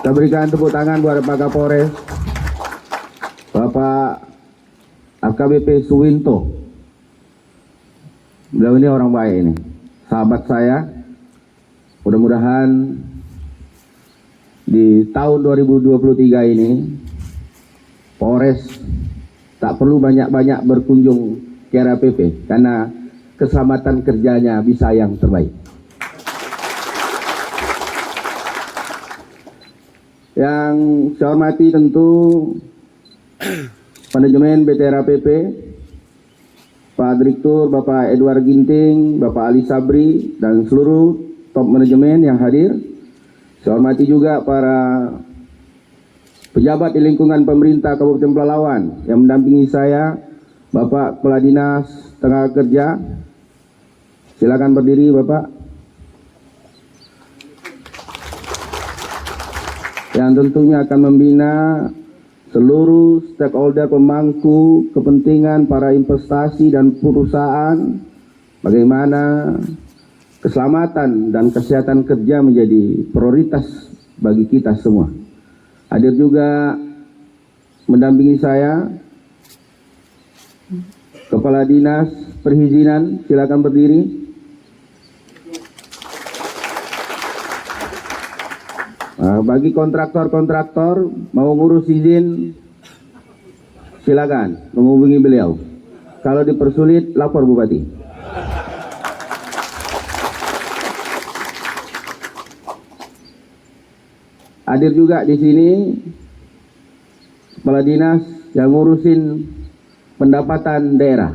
Kita berikan tepuk tangan buat Pak Kapolres, Bapak AKBP Suwinto. Beliau ini orang baik ini, sahabat saya. Mudah-mudahan di tahun 2023 ini Polres tak perlu banyak-banyak berkunjung ke RAPP karena keselamatan kerjanya bisa yang terbaik. Yang saya hormati tentu manajemen BT RAPP, Pak Direktur Bapak Edward Ginting, Bapak Ali Sabri, dan seluruh top manajemen yang hadir. Saya hormati juga para pejabat di lingkungan pemerintah Kabupaten Pelalawan yang mendampingi saya, Bapak Kepala Dinas Tenaga Kerja. Silakan berdiri, Bapak. Yang tentunya akan membina seluruh stakeholder pemangku kepentingan para investasi dan perusahaan, bagaimana keselamatan dan kesehatan kerja menjadi prioritas bagi kita semua. Hadir juga mendampingi saya Kepala Dinas Perizinan, silakan berdiri. Bagi kontraktor-kontraktor mau ngurus izin, silakan menghubungi beliau. Kalau dipersulit, lapor Bupati. Hadir juga di sini Kepala Dinas yang ngurusin pendapatan daerah.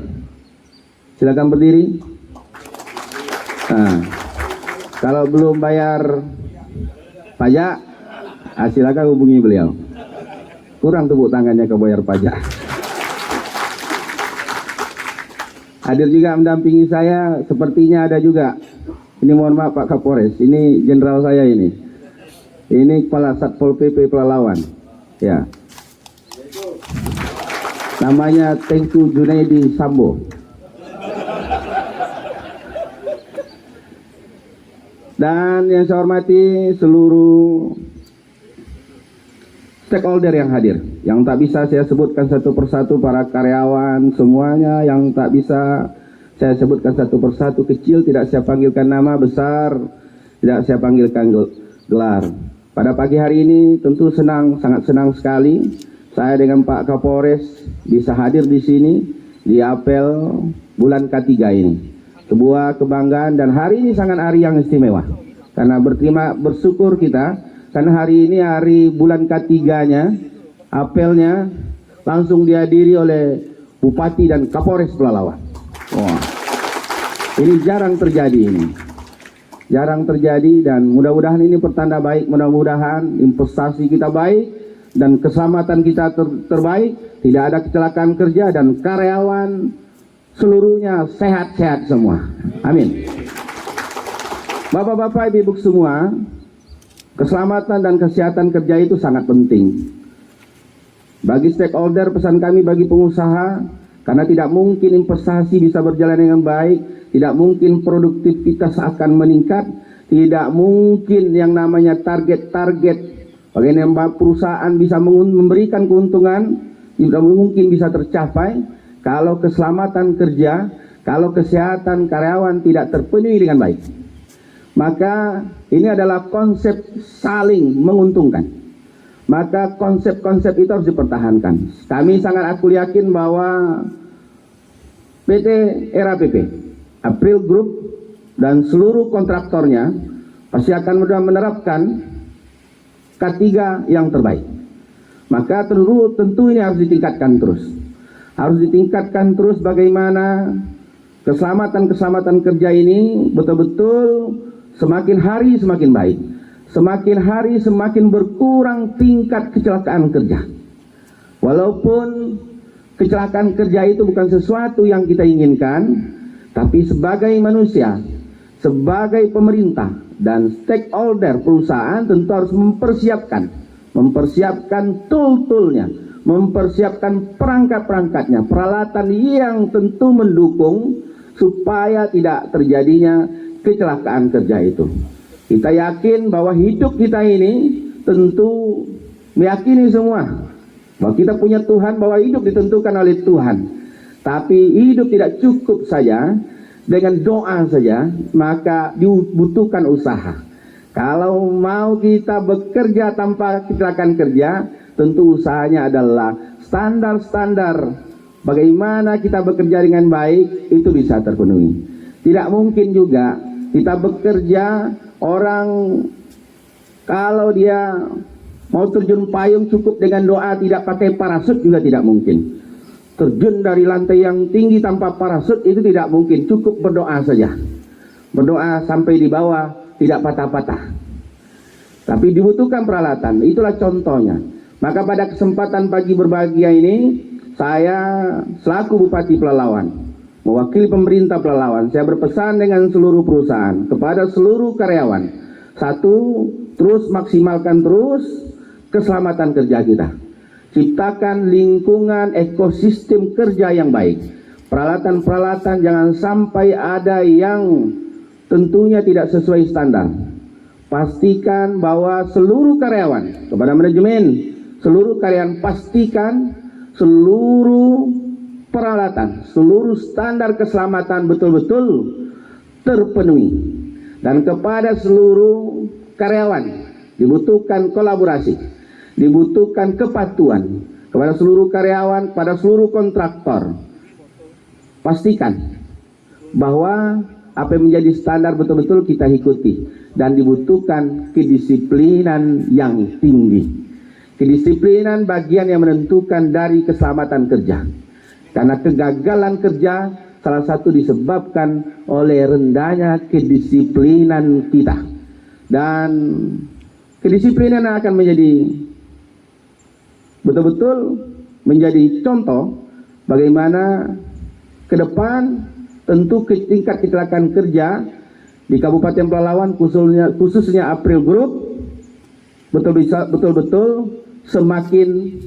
Silakan berdiri. Nah, kalau belum bayar pajak, silakan hubungi beliau. Kurang tepuk tangannya ke bayar pajak. Hadir juga mendampingi saya, sepertinya ada juga. Ini mohon maaf Pak Kapolres, ini jenderal saya ini. Ini Kepala Satpol PP Pelalawan. Ya. Namanya Tengku Junaidi Sambo. Dan yang saya hormati seluruh stakeholder yang hadir, yang tak bisa saya sebutkan satu persatu, para karyawan semuanya yang tak bisa saya sebutkan satu persatu, kecil tidak saya panggilkan nama, besar tidak saya panggilkan gelar. Pada pagi hari ini tentu senang, sangat senang sekali saya dengan Pak Kapolres bisa hadir di sini di apel bulan ketiga ini. Sebuah kebanggaan, dan hari ini sangat hari yang istimewa karena bersyukur kita karena hari ini hari bulan ketiganya, apelnya langsung dihadiri oleh Bupati dan Kapolres Pelalawan. Wah, ini jarang terjadi ini. Jarang terjadi, dan mudah-mudahan ini pertanda baik. Mudah-mudahan investasi kita baik dan keselamatan kita terbaik, tidak ada kecelakaan kerja, dan karyawan seluruhnya sehat-sehat semua. Amin. Bapak-bapak, ibu-ibu semua, keselamatan dan kesehatan kerja itu sangat penting. Bagi stakeholder, pesan kami bagi pengusaha, karena tidak mungkin investasi bisa berjalan dengan baik, tidak mungkin produktivitas akan meningkat, tidak mungkin yang namanya target-target bagaimana perusahaan bisa memberikan keuntungan, tidak mungkin bisa tercapai kalau keselamatan kerja, kalau kesehatan karyawan tidak terpenuhi dengan baik. Maka ini adalah konsep saling menguntungkan. Maka konsep-konsep itu harus dipertahankan. Kami sangat aku yakin bahwa PT RAPP, April Group, dan seluruh kontraktornya pasti akan menerapkan K3 yang terbaik. Maka tentu ini harus ditingkatkan terus. Harus ditingkatkan terus bagaimana keselamatan kerja ini betul-betul semakin hari semakin baik. Semakin hari semakin berkurang tingkat kecelakaan kerja. Walaupun kecelakaan kerja itu bukan sesuatu yang kita inginkan, tapi sebagai manusia, sebagai pemerintah dan stakeholder perusahaan tentu harus mempersiapkan tool-toolnya, mempersiapkan perangkat-perangkatnya, peralatan yang tentu mendukung supaya tidak terjadinya kecelakaan kerja itu. Kita yakin bahwa hidup kita ini tentu meyakini semua bahwa kita punya Tuhan, bahwa hidup ditentukan oleh Tuhan. Tapi hidup tidak cukup saja dengan doa saja, maka dibutuhkan usaha. Kalau mau kita bekerja tanpa kecelakaan kerja, tentu usahanya adalah standar-standar bagaimana kita bekerja dengan baik itu bisa terpenuhi. Tidak mungkin juga kita bekerja, orang kalau dia mau terjun payung cukup dengan doa, tidak pakai parasut juga tidak mungkin. Terjun dari lantai yang tinggi tanpa parasut itu tidak mungkin, cukup berdoa saja. Berdoa sampai di bawah tidak patah-patah. Tapi dibutuhkan peralatan, itulah contohnya. Maka pada kesempatan pagi berbahagia ini, saya selaku Bupati Pelalawan, mewakili pemerintah Pelalawan, saya berpesan dengan seluruh perusahaan, kepada seluruh karyawan. Satu, terus maksimalkan terus keselamatan kerja kita. Ciptakan lingkungan ekosistem kerja yang baik. Peralatan-peralatan jangan sampai ada yang tentunya tidak sesuai standar. Pastikan bahwa seluruh karyawan, kepada manajemen, seluruh karyawan pastikan seluruh peralatan, seluruh standar keselamatan betul-betul terpenuhi. Dan kepada seluruh karyawan dibutuhkan kolaborasi, dibutuhkan kepatuhan kepada seluruh karyawan, pada seluruh kontraktor. Pastikan bahwa apa yang menjadi standar betul-betul kita ikuti, dan dibutuhkan kedisiplinan yang tinggi. Kedisiplinan bagian yang menentukan dari keselamatan kerja. Karena kegagalan kerja salah satu disebabkan oleh rendahnya kedisiplinan kita. Dan kedisiplinan akan menjadi betul-betul menjadi contoh bagaimana ke depan tentu tingkat kecelakaan kerja di Kabupaten Pelalawan, khususnya April Group, betul-betul semakin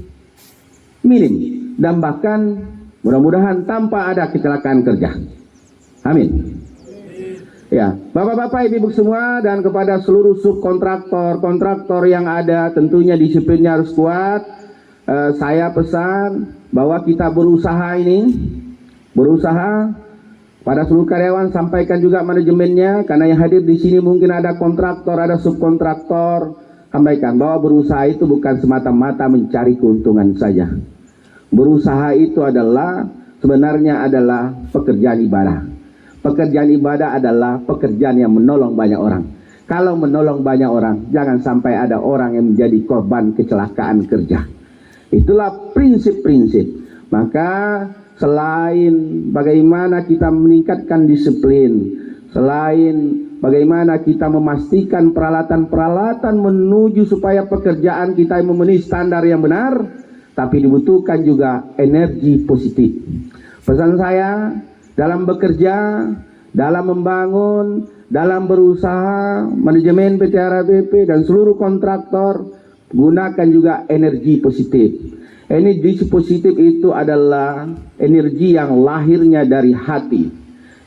minim, dan bahkan mudah-mudahan tanpa ada kecelakaan kerja. Amin. Ya, Bapak-bapak, Ibu-ibu semua, dan kepada seluruh subkontraktor, yang ada, tentunya disiplinnya harus kuat. Saya pesan bahwa kita berusaha pada seluruh karyawan, sampaikan juga manajemennya, karena yang hadir di sini mungkin ada kontraktor, ada subkontraktor, sampaikan bahwa berusaha itu bukan semata-mata mencari keuntungan saja. Berusaha itu sebenarnya adalah pekerjaan ibadah. Pekerjaan ibadah adalah pekerjaan yang menolong banyak orang. Kalau menolong banyak orang, jangan sampai ada orang yang menjadi korban kecelakaan kerja. Itulah prinsip-prinsip. Maka selain bagaimana kita meningkatkan disiplin, selain bagaimana kita memastikan peralatan-peralatan menuju supaya pekerjaan kita memenuhi standar yang benar, tapi dibutuhkan juga energi positif. Pesan saya, dalam bekerja, dalam membangun, dalam berusaha, manajemen PT RABP dan seluruh kontraktor, gunakan juga energi positif. Energi positif itu adalah energi yang lahirnya dari hati.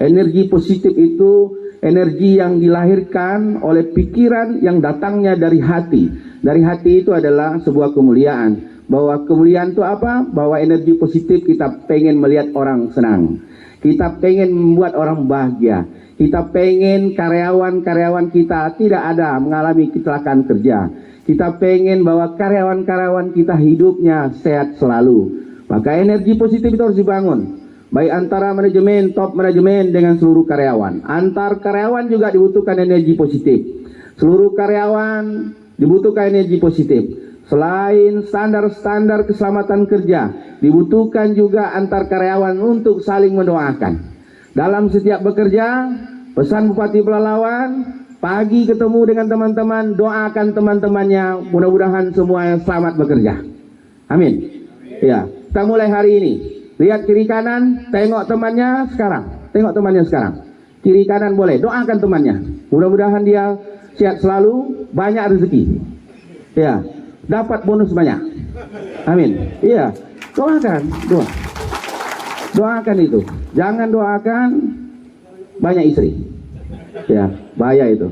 Energi positif itu energi yang dilahirkan oleh pikiran yang datangnya dari hati. Dari hati itu adalah sebuah kemuliaan. Bahwa kemuliaan itu apa? Bahwa energi positif kita pengen melihat orang senang. Kita pengen membuat orang bahagia. Kita pengen karyawan-karyawan kita tidak ada mengalami kecelakaan kerja. Kita pengen bahwa karyawan-karyawan kita hidupnya sehat selalu. Maka energi positif itu harus dibangun. Baik antara manajemen, top manajemen dengan seluruh karyawan. Antar karyawan juga dibutuhkan energi positif. Seluruh karyawan dibutuhkan energi positif. Selain standar-standar keselamatan kerja, dibutuhkan juga antar karyawan untuk saling mendoakan. Dalam setiap bekerja, pesan Bupati Pelalawan, pagi ketemu dengan teman-teman, doakan teman-temannya, mudah-mudahan semuanya selamat bekerja. Amin. Ya, kita mulai hari ini. Lihat kiri kanan, tengok temannya sekarang. Tengok temannya sekarang. Kiri kanan boleh, doakan temannya. Mudah-mudahan dia sehat selalu, banyak rezeki. Ya, dapat bonus banyak. Amin. Iya, doakan, doakan itu. Jangan doakan banyak istri. Ya, bahaya itu.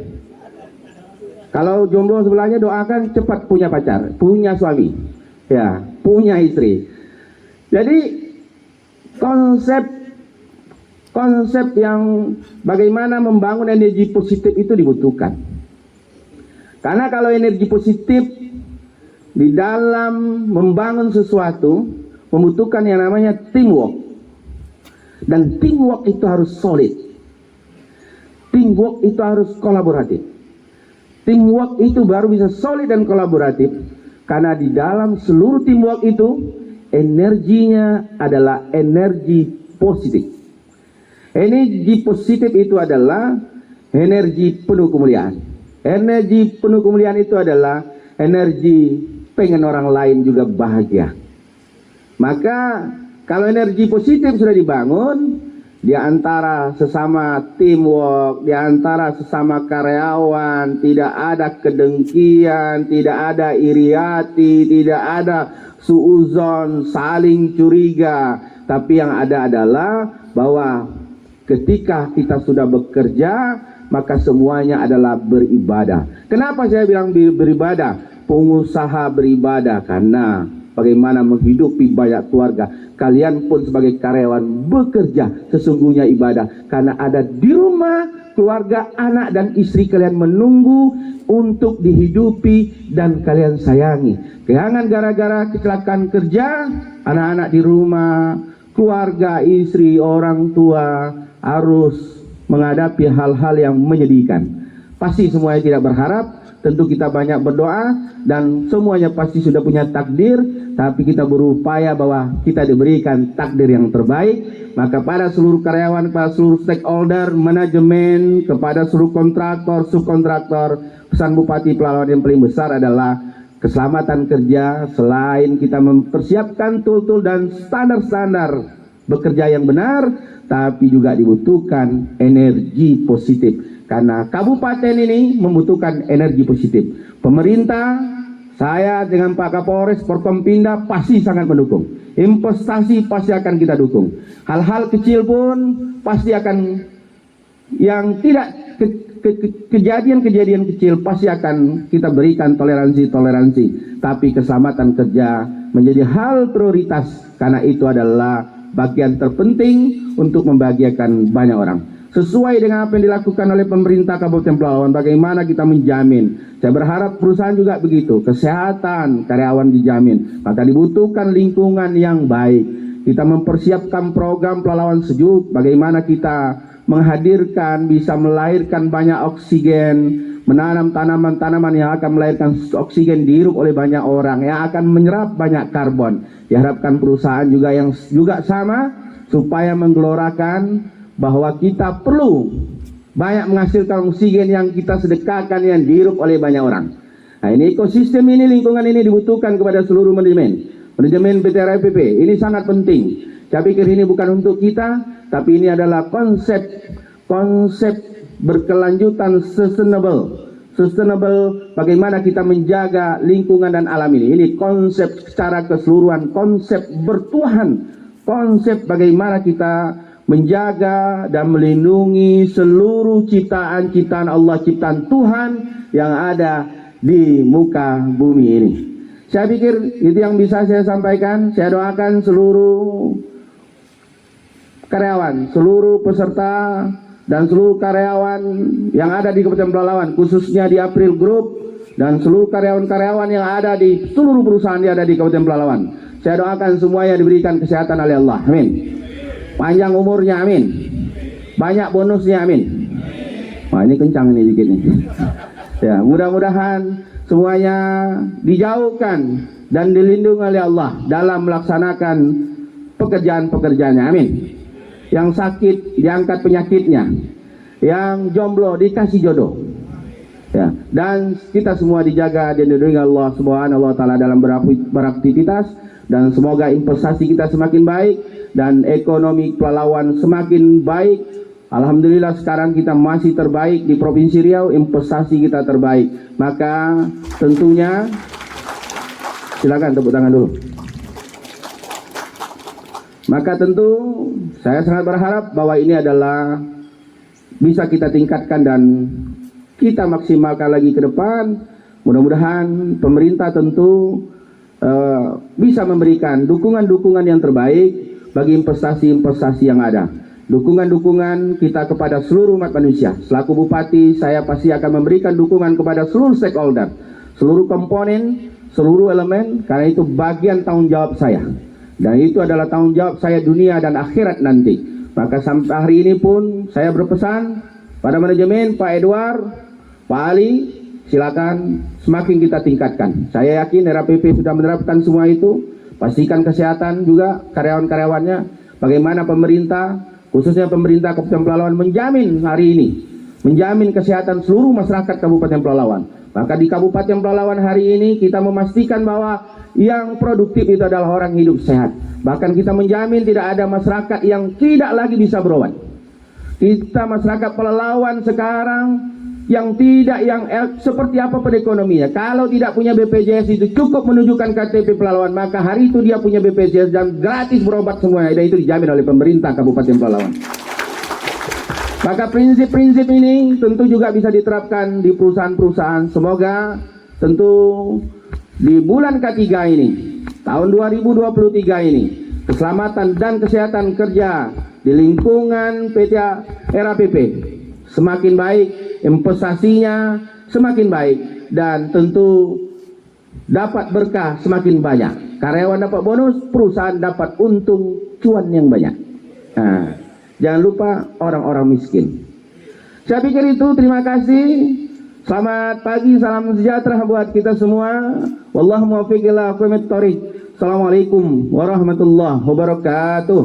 Kalau jomblo sebelahnya doakan cepat punya pacar, punya suami, ya, punya istri. Jadi konsep yang bagaimana membangun energi positif itu dibutuhkan. Karena kalau energi positif di dalam membangun sesuatu membutuhkan yang namanya teamwork. Dan teamwork itu harus solid. Teamwork itu harus kolaboratif. Teamwork itu baru bisa solid dan kolaboratif karena di dalam seluruh teamwork itu energinya adalah energi positif. Energi positif itu adalah energi penuh kemuliaan. Energi penuh kemuliaan itu adalah energi pengen orang lain juga bahagia. Maka kalau energi positif sudah dibangun di antara sesama teamwork, di antara sesama karyawan, tidak ada kedengkian, tidak ada iri hati, tidak ada suuzon, saling curiga. Tapi yang ada adalah bahwa ketika kita sudah bekerja, maka semuanya adalah beribadah. Kenapa saya bilang beribadah? Pengusaha beribadah karena bagaimana menghidupi banyak keluarga. Kalian pun sebagai karyawan bekerja sesungguhnya ibadah. Karena ada di rumah keluarga, anak dan istri kalian menunggu untuk dihidupi dan kalian sayangi. Jangan gara-gara kecelakaan kerja, anak-anak di rumah, keluarga, istri, orang tua harus menghadapi hal-hal yang menyedihkan. Pasti semuanya tidak berharap. Tentu kita banyak berdoa dan semuanya pasti sudah punya takdir, tapi kita berupaya bahwa kita diberikan takdir yang terbaik. Maka pada seluruh karyawan, pada seluruh stakeholder, manajemen, kepada seluruh kontraktor, subkontraktor, pesan Bupati Pelalawan yang paling besar adalah keselamatan kerja. Selain kita mempersiapkan tool-tool dan standar-standar bekerja yang benar, tapi juga dibutuhkan energi positif. Karena kabupaten ini membutuhkan energi positif. Pemerintah, saya dengan Pak Kapolres, Forkompinda pasti sangat mendukung. Investasi pasti akan kita dukung. Hal-hal kecil pun pasti akan, yang tidak kejadian-kejadian kecil pasti akan kita berikan toleransi. Tapi keselamatan kerja menjadi hal prioritas karena itu adalah bagian terpenting untuk membahagiakan banyak orang. Sesuai dengan apa yang dilakukan oleh pemerintah Kabupaten Pelalawan, bagaimana kita menjamin. Saya berharap perusahaan juga begitu, kesehatan karyawan dijamin. Maka dibutuhkan lingkungan yang baik. Kita mempersiapkan program Pelalawan Sejuk, bagaimana kita menghadirkan, bisa melahirkan banyak oksigen, menanam tanaman-tanaman yang akan melahirkan oksigen dihirup oleh banyak orang, yang akan menyerap banyak karbon. Diharapkan perusahaan juga yang juga sama, supaya menggelorakan bahwa kita perlu banyak menghasilkan oksigen yang kita sedekahkan, yang dihirup oleh banyak orang. Nah, ini ekosistem ini, lingkungan ini dibutuhkan kepada seluruh manajemen PT RPP. Ini sangat penting. Saya pikir ini bukan untuk kita, tapi ini adalah konsep berkelanjutan sustainable, bagaimana kita menjaga lingkungan dan alam ini. Ini konsep secara keseluruhan, konsep bertuhan, konsep bagaimana kita menjaga dan melindungi seluruh ciptaan-ciptaan Allah, ciptaan Tuhan yang ada di muka bumi ini. Saya pikir itu yang bisa saya sampaikan. Saya doakan seluruh karyawan, seluruh peserta dan seluruh karyawan yang ada di Kabupaten Pelalawan, khususnya di April Group dan seluruh karyawan-karyawan yang ada di seluruh perusahaan yang ada di Kabupaten Pelalawan. Saya doakan semuanya diberikan kesehatan oleh Allah. Amin. Panjang umurnya, amin. Banyak bonusnya, amin. Wah, ini kencang nih dikit nih. Ya, mudah-mudahan semuanya dijauhkan dan dilindungi oleh Allah dalam melaksanakan pekerjaan-pekerjaannya, amin. Yang sakit diangkat penyakitnya, yang jomblo dikasih jodoh. Ya, dan kita semua dijaga dan dilindungi Allah Subhanahu wa taala dalam beraktivitas, dan semoga investasi kita semakin baik dan ekonomi Pelalawan semakin baik. Alhamdulillah sekarang kita masih terbaik di Provinsi Riau, investasi kita terbaik. Maka tentunya silakan tepuk tangan dulu. Maka tentu saya sangat berharap bahwa ini adalah bisa kita tingkatkan dan kita maksimalkan lagi ke depan. Mudah-mudahan pemerintah tentu bisa memberikan dukungan-dukungan yang terbaik bagi investasi-investasi yang ada. Dukungan-dukungan kita kepada seluruh umat manusia. Selaku Bupati, saya pasti akan memberikan dukungan kepada seluruh stakeholder, seluruh komponen, seluruh elemen, karena itu bagian tanggung jawab saya. Dan itu adalah tanggung jawab saya dunia dan akhirat nanti. Maka sampai hari ini pun saya berpesan pada manajemen, Pak Edward, Pak Ali, silakan semakin kita tingkatkan. Saya yakin RAPP sudah menerapkan semua itu. Pastikan kesehatan juga karyawan-karyawannya. Bagaimana pemerintah, khususnya pemerintah Kabupaten Pelalawan menjamin hari ini, menjamin kesehatan seluruh masyarakat Kabupaten Pelalawan. Maka di Kabupaten Pelalawan hari ini kita memastikan bahwa yang produktif itu adalah orang hidup sehat. Bahkan kita menjamin tidak ada masyarakat yang tidak lagi bisa berobat. Kita masyarakat Pelalawan sekarang yang tidak seperti apa perekonomiannya. Kalau tidak punya BPJS itu cukup menunjukkan KTP Pelalawan, maka hari itu dia punya BPJS dan gratis berobat semuanya, dan itu dijamin oleh pemerintah Kabupaten Pelalawan. Maka prinsip-prinsip ini tentu juga bisa diterapkan di perusahaan-perusahaan. Semoga tentu di bulan ketiga ini, tahun 2023 ini, keselamatan dan kesehatan kerja di lingkungan PT RAPP semakin baik, investasinya semakin baik, dan tentu dapat berkah semakin banyak. Karyawan dapat bonus, perusahaan dapat untung cuan yang banyak. Nah, jangan lupa orang-orang miskin. Saya pikir itu, terima kasih. Selamat pagi, salam sejahtera buat kita semua. Wallahu muwaffiq ila aqwamit thoriq. Assalamualaikum warahmatullahi wabarakatuh.